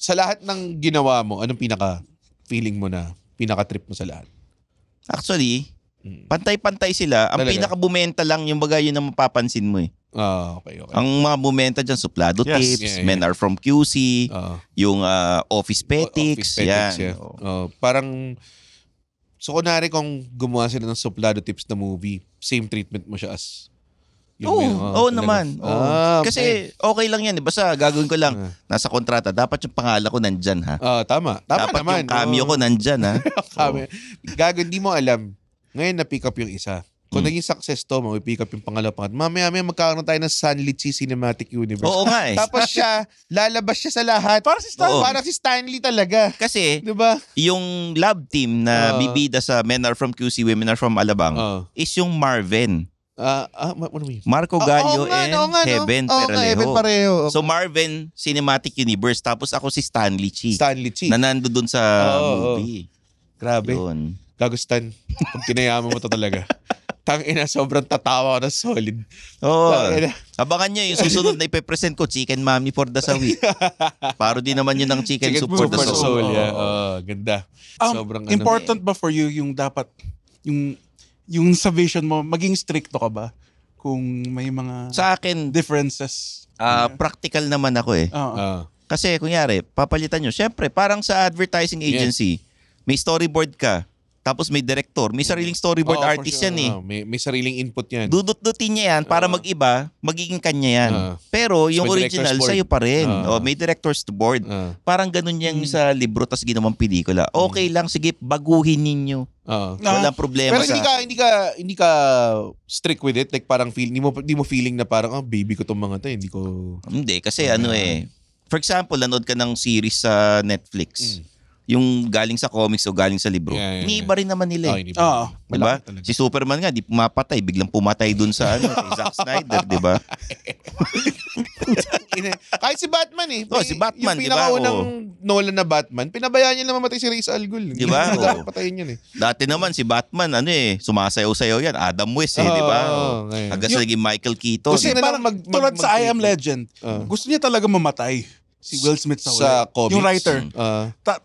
Sa lahat ng ginawa mo, anong pinaka-feeling mo na pinaka-trip mo sa lahat? Actually, pantay-pantay sila. Ang Talaga? pinaka-bumenta lang yung bagay yun na mapapansin mo eh. Okay. Ang mga bumenta dyan, Suplado Yes. Tips, Yeah. Men Are From QC, yung Office Petics, yan. yeah. Parang, so kunwari kung gumawa sila ng Suplado Tips na movie, same treatment mo siya as Oo talaga. naman. Okay. Kasi okay lang yan. Basta gagawin ko lang, nasa kontrata, dapat yung pangalan ko nandyan ha. Tama Dapat naman. yung cameo ko nandyan ha. Gago, hindi mo alam. Ngayon na-pick up yung isa. Kung naging success to, pick up yung pangalawa. Mamaya magkakaroon tayo ng Sanlitchi Cinematic Universe. Oo nga eh. Tapos siya, lalabas siya sa lahat. Para si Stan. Parang si Stanley talaga. Kasi, Di ba? yung love team na bibida sa Men Are From QC, Women Are From Alabang is yung Marvin. What do you mean? Marco Gallo and Heaven Heaven Peralejo. pareho. So Marvin Cinematic Universe, tapos ako si Stanley Chi. Stanley Chi. Na nando dun sa movie. Grabe. Yun. Gago Stan. Pag kinayaman mo to talaga. Tangina, sobrang tatawa ko na solid. Oo. Tangina. Abangan nyo yung susunod na ipe-present ko, Chicken Mommy for the Sawi. Paro din naman yun ng Chicken Soup for the Super Soul. Soul. Yeah. Ganda. Sobrang Important ba for you yung dapat, yung sa vision mo, maging stricto ka ba? Kung may mga Sa akin, differences. practical naman ako eh. Kasi kunyari, papalitan nyo. Siyempre, parang sa advertising agency, may storyboard ka, tapos may director. May sariling storyboard artist yan eh. May sariling input yan. Dudut-dutin niya yan para mag-iba, magiging kanya yan. Pero yung may original, director's board. sa'yo pa rin. May director's board. Parang ganun yan sa libro tas ginawang pelikula. Okay lang, sige, baguhin ninyo. Walang problema Pero sa... hindi ka strict with it. Like parang hindi mo feeling na parang, baby ko tong mga to. Hindi, kasi for example, nanood ka ng series sa Netflix. Yung galing sa comics o galing sa libro. Iniiba rin naman nila eh. Diba? Si Superman nga, di pumapatay. Biglang pumatay dun sa kay Zack Snyder, diba? Kahit si Batman eh. Si Batman, yung diba? pinakaunang Nolan na Batman, pinabayaan niya na mamatay si Ra's al Ghul. Diba? Patayin yun eh. Dati naman si Batman, sumasayaw-sayaw yan. Adam West eh, diba? Hanggang sa naging Michael Keaton. Kasi parang tulad sa I Am Legend, gusto niya talaga mamatay. Si Will Smith sa comics. Yung writer.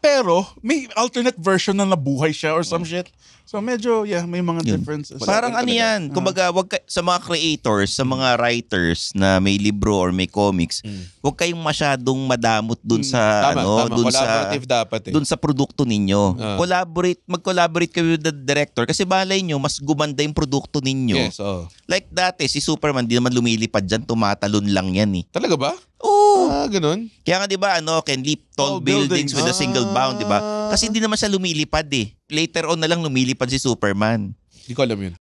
Pero may alternate version na nabuhay siya or some shit. So medyo, may mga differences. Parang yan. Kumbaga, sa mga creators, sa mga writers na may libro or may comics, huwag kayong masyadong madamot dun sa, collaborative dapat eh. Dun sa produkto ninyo. Mag-collaborate kayo with the director kasi balay nyo, mas gumanda yung produkto ninyo. Yes, Like dati, si Superman, di naman lumilipad dyan, tumatalon lang yan eh. Talaga ba? Oo. Ganun. Kaya nga 'di ba can leap tall buildings with a single bound, 'di ba? Kasi hindi naman siya lumilipad eh. Later on na lang lumilipad si Superman. Hindi ko alam yun.